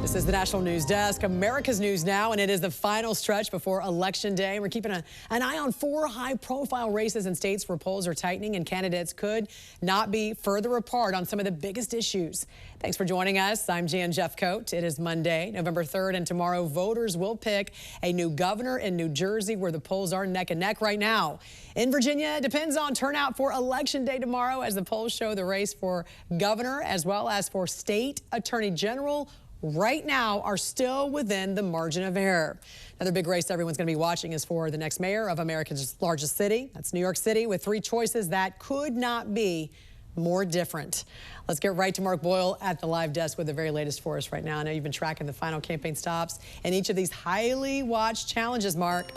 This is the National News Desk, America's News Now, and it is the final stretch before Election Day. We're keeping an eye on 4 high-profile races in states where polls are tightening and candidates could not be further apart on some of the biggest issues. Thanks for joining us. I'm Jan Jeffcoat. It is Monday, November 3rd, and tomorrow voters will pick a new governor in New Jersey, where the polls are neck and neck right now. In Virginia, it depends on turnout for Election Day tomorrow, as the polls show the race for governor as well as for state attorney general right now are still within the margin of error. Another big race everyone's going to be watching is for the next mayor of America's largest city. That's New York City, with 3 choices that could not be more different. Let's get right to Mark Boyle at the live desk with the very latest for us right now. I know you've been tracking the final campaign stops and each of these highly watched challenges, Mark.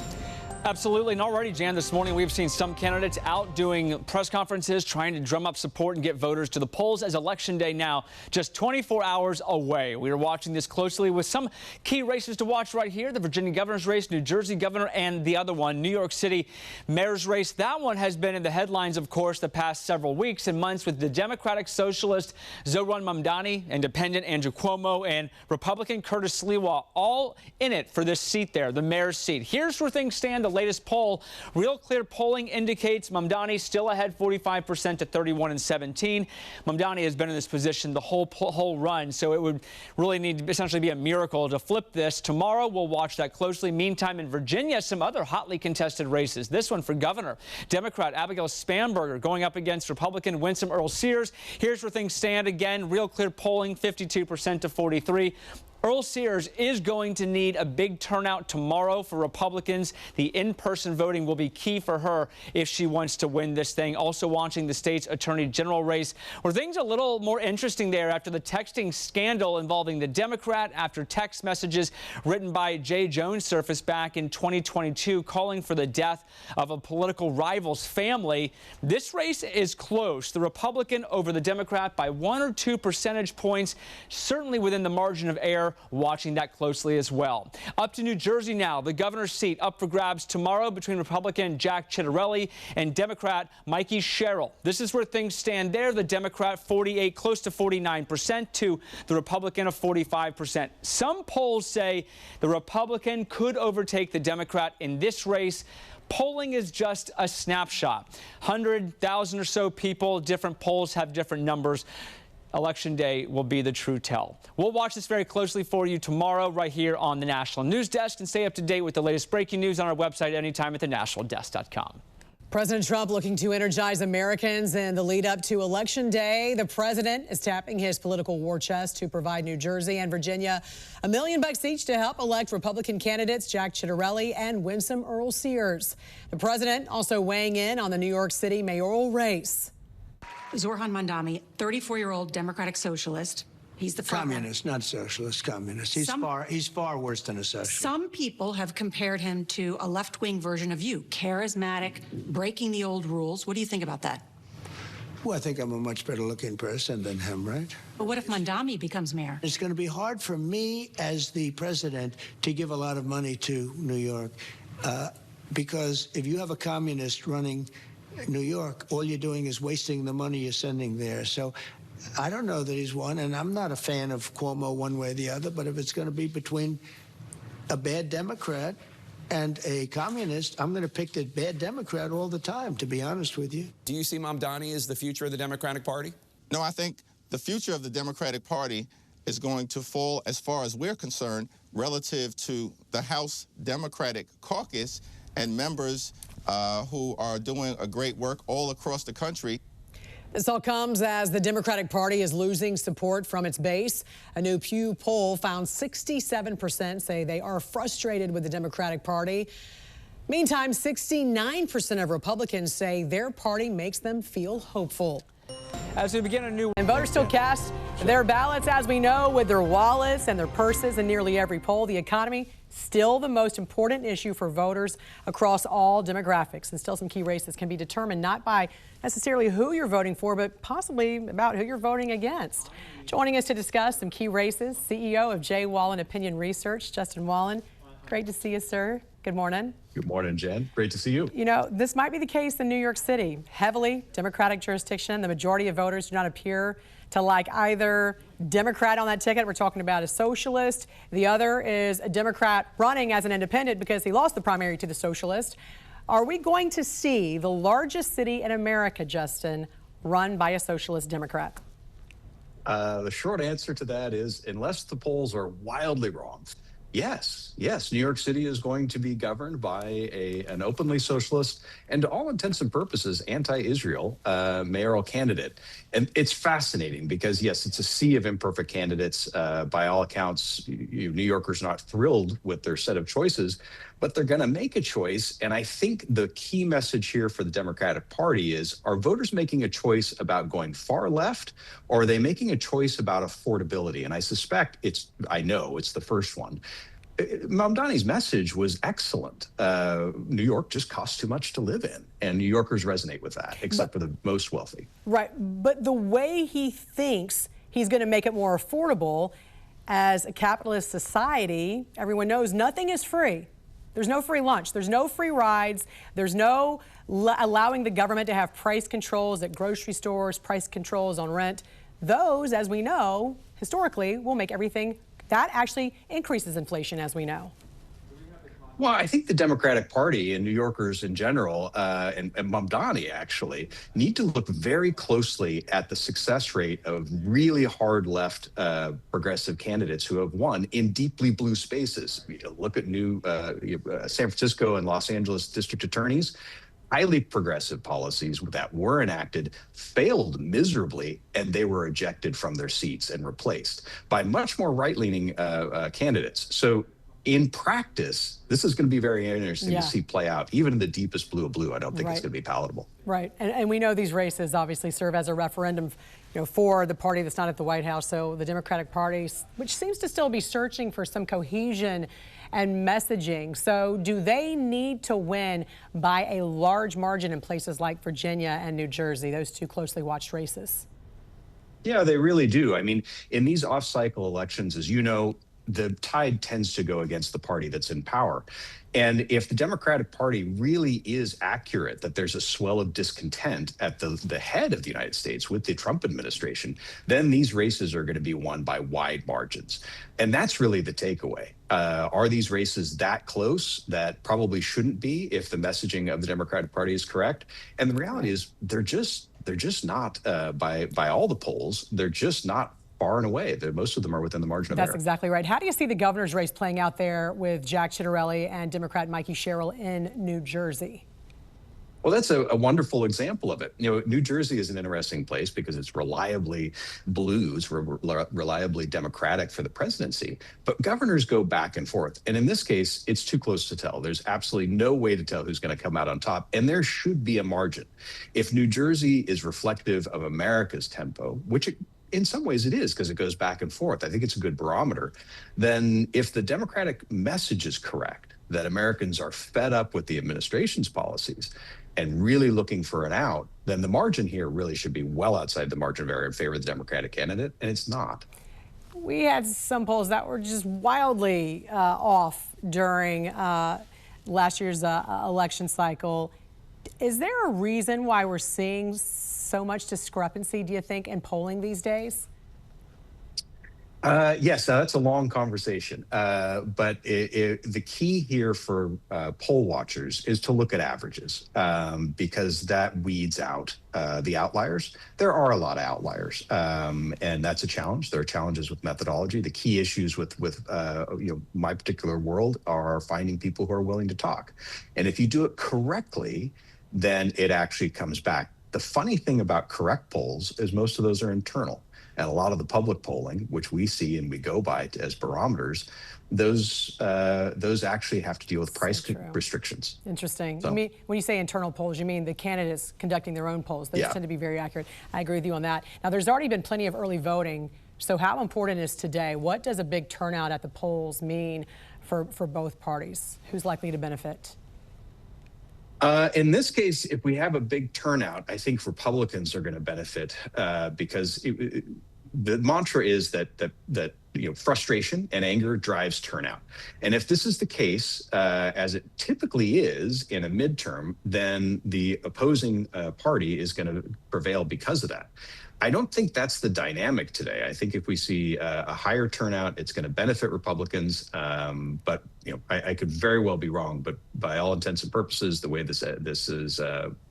Absolutely. And already, Jan, this morning we've seen some candidates out doing press conferences, trying to drum up support and get voters to the polls as Election Day now just 24 hours away. We are watching this closely with some key races to watch right here. The Virginia governor's race, New Jersey governor, and the other one, New York City mayor's race. That one has been in the headlines, of course, the past several weeks and months, with the Democratic Socialist Zohran Mamdani, Independent Andrew Cuomo, and Republican Curtis Sliwa all in it for this seat there, the mayor's seat. Here's where things stand. The latest poll, Real Clear polling, indicates Mamdani still ahead 45% to 31 and 17. Mamdani has been in this position the whole run, so it would really need to essentially be a miracle to flip this. Tomorrow, we'll watch that closely. Meantime, in Virginia, some other hotly contested races. This one for governor. Democrat Abigail Spanberger going up against Republican Winsome Earle-Sears. Here's where things stand. Again, Real Clear polling, 52% to 43. Earle-Sears is going to need a big turnout tomorrow for Republicans. The in-person voting will be key for her if she wants to win this thing. Also watching the state's attorney general race, where things are a little more interesting there after the texting scandal involving the Democrat, after text messages written by Jay Jones surfaced back in 2022 calling for the death of a political rival's family. This race is close. The Republican over the Democrat by 1 or 2 percentage points, certainly within the margin of error. Watching that closely as well. Up to New Jersey now, the governor's seat up for grabs tomorrow between Republican Jack Ciattarelli and Democrat Mikey Sherrill. This is where things stand there. The Democrat 48, close to 49%, to the Republican of 45%. Some polls say the Republican could overtake the Democrat in this race. Polling is just a snapshot. 100,000 or so people, different polls have different numbers. Election Day will be the true tell. We'll watch this very closely for you tomorrow right here on the National News Desk, and stay up to date with the latest breaking news on our website anytime at thenationaldesk.com. President Trump looking to energize Americans in the lead up to Election Day. The president is tapping his political war chest to provide New Jersey and Virginia $1 million each to help elect Republican candidates Jack Ciattarelli and Winsome Earle-Sears. The president also weighing in on the New York City mayoral race. Zohran Mamdani, 34-year-old Democratic socialist. He's the communist, not socialist, communist. He's far worse than a socialist. Some people have compared him to a left-wing version of you, charismatic, breaking the old rules. What do you think about that? Well, I think I'm a much better-looking person than him, right? But what if Mamdani becomes mayor? It's going to be hard for me as the president to give a lot of money to New York, because if you have a communist running New York, all you're doing is wasting the money you're sending there. So I don't know that he's won, and I'm not a fan of Cuomo one way or the other, but if it's going to be between a bad Democrat and a communist, I'm going to pick the bad Democrat all the time, to be honest with you. Do you see Mamdani as the future of the Democratic Party? No, I think the future of the Democratic Party is going to fall, as far as we're concerned, relative to the House Democratic Caucus and members who are doing a great work all across the country. This all comes as the Democratic Party is losing support from its base. A new Pew poll found 67% say they are frustrated with the Democratic Party. Meantime, 69% of Republicans say their party makes them feel hopeful. As we begin a new... And voters still cast their ballots, as we know, with their wallets and their purses in nearly every poll. The economy, still the most important issue for voters across all demographics. And still some key races can be determined not by necessarily who you're voting for, but possibly about who you're voting against. Joining us to discuss some key races, CEO of J. Wallen Opinion Research, Justin Wallen. Great to see you, sir. Good morning. Good morning, Jen. Great to see you. You know, this might be the case in New York City. Heavily Democratic jurisdiction. The majority of voters do not appear to like either Democrat on that ticket. We're talking about a socialist. The other is a Democrat running as an independent because he lost the primary to the socialist. Are we going to see the largest city in America, Justin, run by a socialist Democrat? The short answer to that is, unless the polls are wildly wrong, yes. New York City is going to be governed by an openly socialist and, to all intents and purposes, anti-Israel mayoral candidate. And it's fascinating because, yes, it's a sea of imperfect candidates. By all accounts, New Yorkers are not thrilled with their set of choices, but they're going to make a choice. And I think the key message here for the Democratic Party is, are voters making a choice about going far left, or are they making a choice about affordability? And I suspect I know it's the first one. Mamdani's message was excellent. New York just costs too much to live in, and New Yorkers resonate with that, except for the most wealthy. Right, but the way he thinks he's going to make it more affordable, as a capitalist society, everyone knows nothing is free. There's no free lunch. There's no free rides. There's no allowing the government to have price controls at grocery stores, price controls on rent. Those, as we know, historically, will make everything. That actually increases inflation, as we know. Well, I think the Democratic Party and New Yorkers in general, and Mamdani actually, need to look very closely at the success rate of really hard left progressive candidates who have won in deeply blue spaces. Look at San Francisco and Los Angeles district attorneys. Highly progressive policies that were enacted failed miserably, and they were ejected from their seats and replaced by much more right-leaning candidates. So in practice, this is going to be very interesting to see play out. Even in the deepest blue of blue, I don't think it's going to be palatable. Right, and we know these races obviously serve as a referendum, for the party that's not at the White House. So the Democratic Party, which seems to still be searching for some cohesion and messaging. So do they need to win by a large margin in places like Virginia and New Jersey, those two closely watched races? Yeah, they really do. I mean, in these off-cycle elections, as you know, the tide tends to go against the party that's in power. And if the Democratic Party really is accurate that there's a swell of discontent at the head of the United States with the Trump administration, then these races are going to be won by wide margins. And that's really the takeaway. Are these races that close? That probably shouldn't be if the messaging of the Democratic Party is correct. And the reality is they're just not, by all the polls, they're just not far and away. Most of them are within the margin of error. That's exactly right. How do you see the governor's race playing out there with Jack Ciattarelli and Democrat Mikey Sherrill in New Jersey? Well, that's a wonderful example of it. New Jersey is an interesting place because it's reliably blues, reliably Democratic for the presidency. But governors go back and forth. And in this case, it's too close to tell. There's absolutely no way to tell who's going to come out on top. And there should be a margin. If New Jersey is reflective of America's tempo, which in some ways it is because it goes back and forth, I think it's a good barometer. Then if the Democratic message is correct, that Americans are fed up with the administration's policies and really looking for an out, then the margin here really should be well outside the margin of error in favor of the Democratic candidate, and it's not. We had some polls that were just wildly off during last year's election cycle. Is there a reason why we're seeing so much discrepancy, do you think, in polling these days? Yes, that's a long conversation. But the key here for poll watchers is to look at averages because that weeds out the outliers. There are a lot of outliers, and that's a challenge. There are challenges with methodology. The key issues with my particular world are finding people who are willing to talk. And if you do it correctly, then it actually comes back. The funny thing about correct polls is most of those are internal. And a lot of the public polling, which we see and we go by as barometers, those actually have to deal with price restrictions. Interesting. So, you mean, when you say internal polls, you mean the candidates conducting their own polls. Those tend to be very accurate. I agree with you on that. Now, there's already been plenty of early voting. So how important is today? What does a big turnout at the polls mean for both parties? Who's likely to benefit? In this case, if we have a big turnout, I think Republicans are going to benefit because the mantra is that frustration and anger drives turnout. And if this is the case, as it typically is in a midterm, then the opposing party is going to prevail because of that. I don't think that's the dynamic today. I think if we see a higher turnout, it's going to benefit Republicans. But I could very well be wrong. But by all intents and purposes, the way this is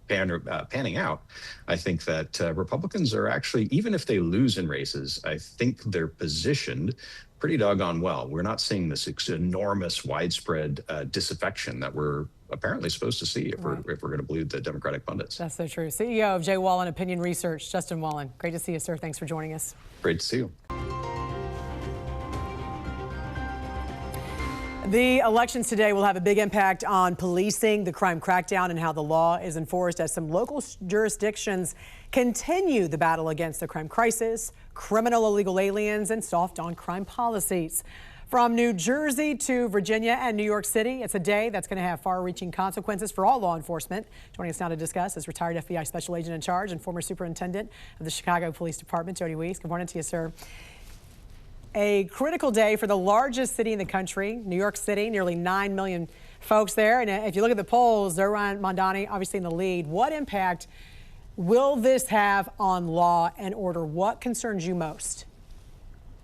panning out, I think that Republicans are actually, even if they lose in races, I think they're positioned pretty doggone well. We're not seeing this enormous, widespread disaffection that we're apparently supposed to see if we're going to believe the Democratic pundits. That's so true. CEO of J. Wallen Opinion Research, Justin Wallen. Great to see you, sir. Thanks for joining us. Great to see you. The elections today will have a big impact on policing, the crime crackdown, and how the law is enforced as some local jurisdictions continue the battle against the crime crisis, criminal illegal aliens, and soft on crime policies. From New Jersey to Virginia and New York City, it's a day that's going to have far-reaching consequences for all law enforcement. Joining us now to discuss is retired FBI Special Agent in Charge and former Superintendent of the Chicago Police Department, Jody Weeks. Good morning to you, sir. A critical day for the largest city in the country, New York City, nearly 9 million folks there. And if you look at the polls, Zohran Mamdani obviously in the lead. What impact will this have on law and order? What concerns you most?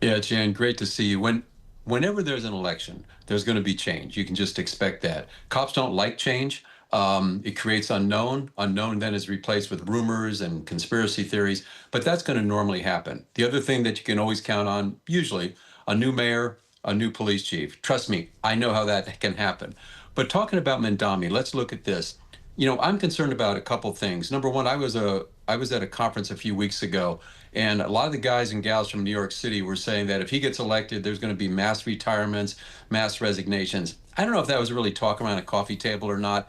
Yeah, Jan, great to see you. Whenever there's an election, there's going to be change. You can just expect that. Cops don't like change. It creates unknown. Unknown then is replaced with rumors and conspiracy theories, but that's going to normally happen. The other thing that you can always count on, usually, a new mayor, a new police chief. Trust me, I know how that can happen. But talking about Mamdani, let's look at this. I'm concerned about a couple things. Number one, I was at a conference a few weeks ago, and a lot of the guys and gals from New York City were saying that if he gets elected, there's going to be mass retirements, mass resignations. I don't know if that was really talk around a coffee table or not.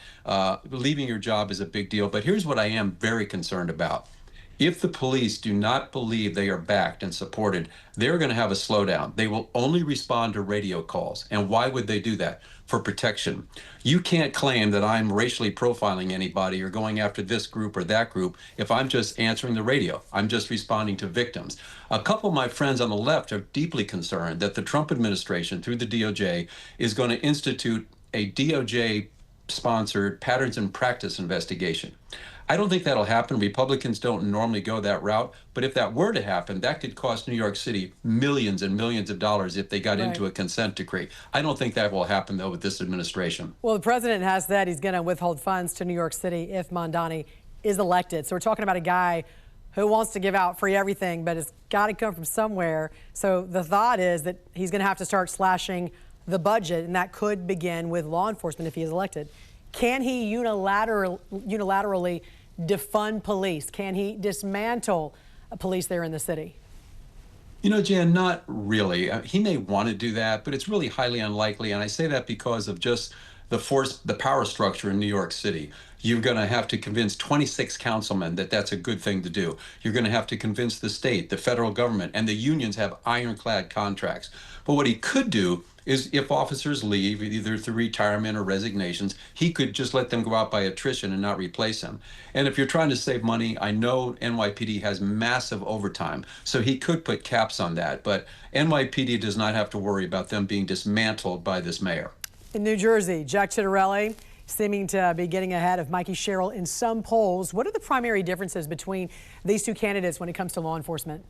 Leaving your job is a big deal, but here's what I am very concerned about. If the police do not believe they are backed and supported, they're going to have a slowdown. They will only respond to radio calls. And why would they do that? For protection. You can't claim that I'm racially profiling anybody or going after this group or that group if I'm just answering the radio. I'm just responding to victims. A couple of my friends on the left are deeply concerned that the Trump administration, through the DOJ, is going to institute a DOJ-sponsored patterns and practice investigation. I don't think that'll happen. Republicans don't normally go that route. But if that were to happen, that could cost New York City millions and millions of dollars if they got into a consent decree. I don't think that will happen, though, with this administration. Well, the president has said he's going to withhold funds to New York City if Mamdani is elected. So we're talking about a guy who wants to give out free everything, but it's got to come from somewhere. So the thought is that he's going to have to start slashing the budget, and that could begin with law enforcement if he is elected. Can he unilaterally defund police? Can he dismantle police there in the city? Jan, not really. He may want to do that, but it's really highly unlikely. And I say that because of just the power structure in New York City. You're going to have to convince 26 councilmen that that's a good thing to do. You're going to have to convince the state, the federal government, and the unions have ironclad contracts. But what he could do is if officers leave, either through retirement or resignations, he could just let them go out by attrition and not replace them. And if you're trying to save money, I know NYPD has massive overtime, so he could put caps on that. But NYPD does not have to worry about them being dismantled by this mayor. In New Jersey, Jack Ciattarelli seeming to be getting ahead of Mikey Sherrill in some polls. What are the primary differences between these two candidates when it comes to law enforcement?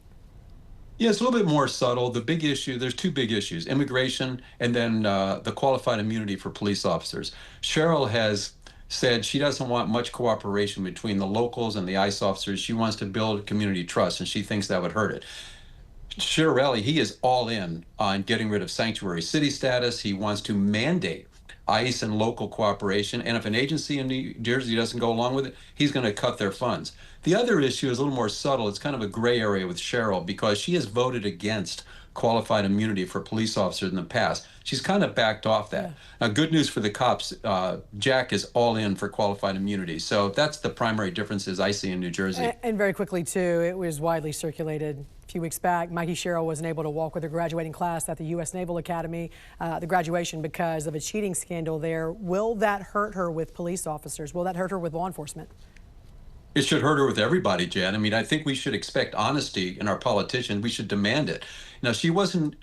Yeah, it's a little bit more subtle. The big issue, there's two big issues, immigration and then the qualified immunity for police officers. Sherrill has said she doesn't want much cooperation between the locals and the ICE officers. She wants to build community trust, and she thinks that would hurt it. Ciattarelli, he is all in on getting rid of sanctuary city status. He wants to mandate ICE and local cooperation. And if an agency in New Jersey doesn't go along with it, he's going to cut their funds. The other issue is a little more subtle. It's kind of a gray area with Sherrill because she has voted against qualified immunity for police officers in the past. She's kind of backed off that. Now, good news for the cops, Jack is all in for qualified immunity. So that's the primary differences I see in New Jersey. And very quickly, too, it was widely circulated a few weeks back. Mikey Sherrill wasn't able to walk with her graduating class at the U.S. Naval Academy, the graduation, because of a cheating scandal there. Will that hurt her with police officers? Will that hurt her with law enforcement? It should hurt her with everybody, Jan. I mean, I think we should expect honesty in our politicians. We should demand it. Now, she wasn't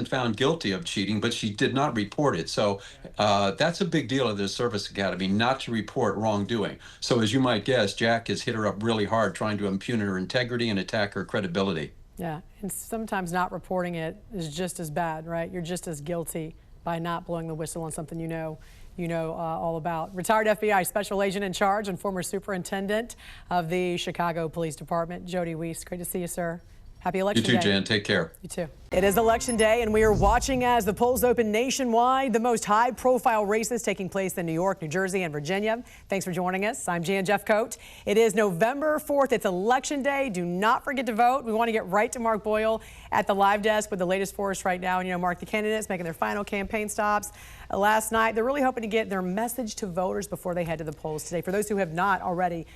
found guilty of cheating, but she did not report it. So that's a big deal of the Service Academy, not to report wrongdoing. So as you might guess, Jack has hit her up really hard, trying to impugn her integrity and attack her credibility. Yeah, and sometimes not reporting it is just as bad, right? You're just as guilty by not blowing the whistle on something you know all about. Retired FBI Special Agent in Charge and former Superintendent of the Chicago Police Department, Jody Weiss. Great to see you, sir. Happy Election Day. You too, Jan. Take care. You too. It is Election Day, and we are watching as the polls open nationwide. The most high-profile races taking place in New York, New Jersey, and Virginia. Thanks for joining us. I'm Jan Jeffcoat. It is November 4th. It's Election Day. Do not forget to vote. We want to get right to Mark Boyle at the live desk with the latest for us right now. And, you know, Mark, the candidates making their final campaign stops last night. They're really hoping to get their message to voters before they head to the polls today. For those who have not already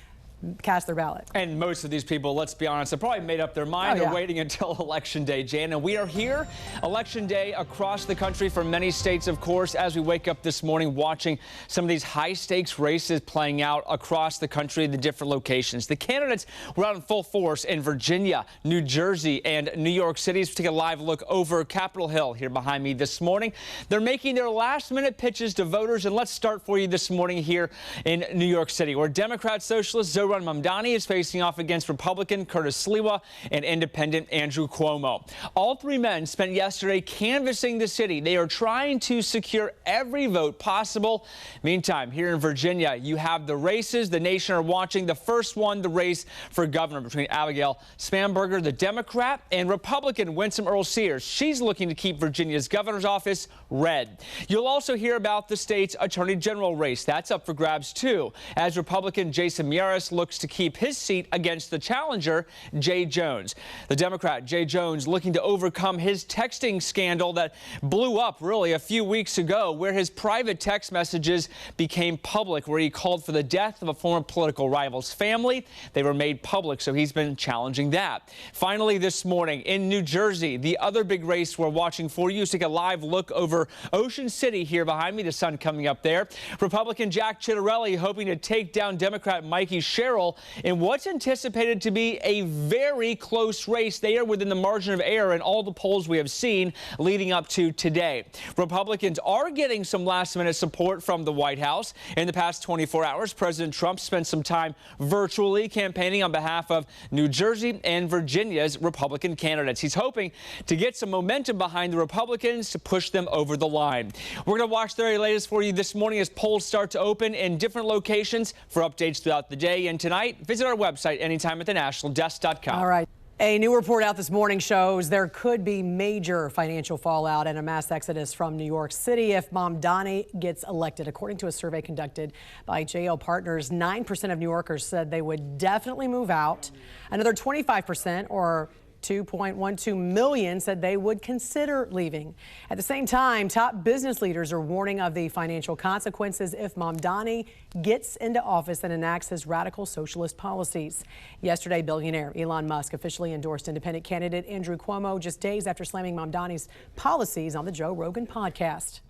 cast their ballot. And most of these people, let's be honest, have probably made up their mind. They're waiting until Election Day, Jan. And we are here, Election Day across the country for many states, of course, as we wake up this morning watching some of these high-stakes races playing out across the country, the different locations. The candidates were out in full force in Virginia, New Jersey, and New York City. Let's take a live look over Capitol Hill here behind me this morning. They're making their last-minute pitches to voters, and let's start for you this morning here in New York City, where Democrat Socialist Zohran Mamdani is facing off against Republican Curtis Sliwa and Independent Andrew Cuomo. All three men spent yesterday canvassing the city. They are trying to secure every vote possible. Meantime, here in Virginia, you have the races the nation are watching. The first one, the race for governor between Abigail Spanberger, the Democrat, and Republican Winsome Earle-Sears. She's looking to keep Virginia's governor's office red. You'll also hear about the state's attorney general race. That's up for grabs, too, as Republican Jason Miyares looks to keep his seat against the challenger, Jay Jones. The Democrat, Jay Jones, looking to overcome his texting scandal that blew up really a few weeks ago, where his private text messages became public, where he called for the death of a former political rival's family. They were made public, so he's been challenging that. Finally, this morning in New Jersey, the other big race we're watching for you. Take a live look over Ocean City here behind me, the sun coming up there. Republican Jack Ciattarelli hoping to take down Democrat Mikey Sherrill in what's anticipated to be a very close race. They are within the margin of error in all the polls we have seen leading up to today. Republicans are getting some last-minute support from the White House. In the past 24 hours, President Trump spent some time virtually campaigning on behalf of New Jersey and Virginia's Republican candidates. He's hoping to get some momentum behind the Republicans to push them over the line. We're going to watch the very latest for you this morning as polls start to open in different locations. For updates throughout the day and tonight, visit our website anytime at thenationaldesk.com. All right. A new report out this morning shows there could be major financial fallout and a mass exodus from New York City if Mamdani gets elected. According to a survey conducted by JL Partners, 9% of New Yorkers said they would definitely move out. Another 25%, or 2.12 million, said they would consider leaving. At the same time, top business leaders are warning of the financial consequences if Mamdani gets into office and enacts his radical socialist policies. Yesterday, billionaire Elon Musk officially endorsed independent candidate Andrew Cuomo just days after slamming Mamdani's policies on the Joe Rogan podcast.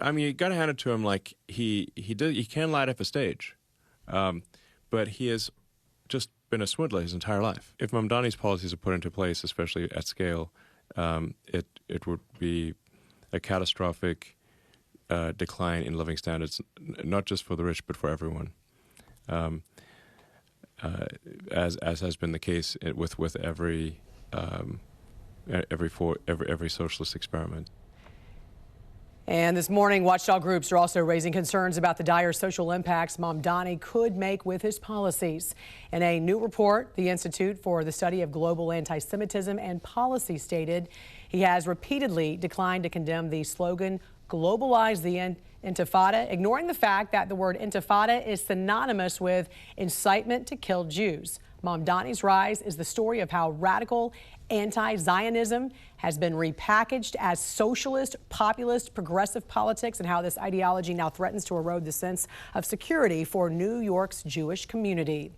I mean, you got to hand it to him. Like he can light up a stage, but he has just been a swindler his entire life. If Mamdani's policies are put into place, especially at scale, it would be a catastrophic decline in living standards, not just for the rich, but for everyone, as has been the case with every socialist experiment. And this morning, watchdog groups are also raising concerns about the dire social impacts Mamdani could make with his policies. In a new report, the Institute for the Study of Global Anti-Semitism and Policy stated he has repeatedly declined to condemn the slogan, "Globalize the Intifada," ignoring the fact that the word intifada is synonymous with incitement to kill Jews. Mamdani's rise is the story of how radical anti-Zionism has been repackaged as socialist, populist, progressive politics, and how this ideology now threatens to erode the sense of security for New York's Jewish community.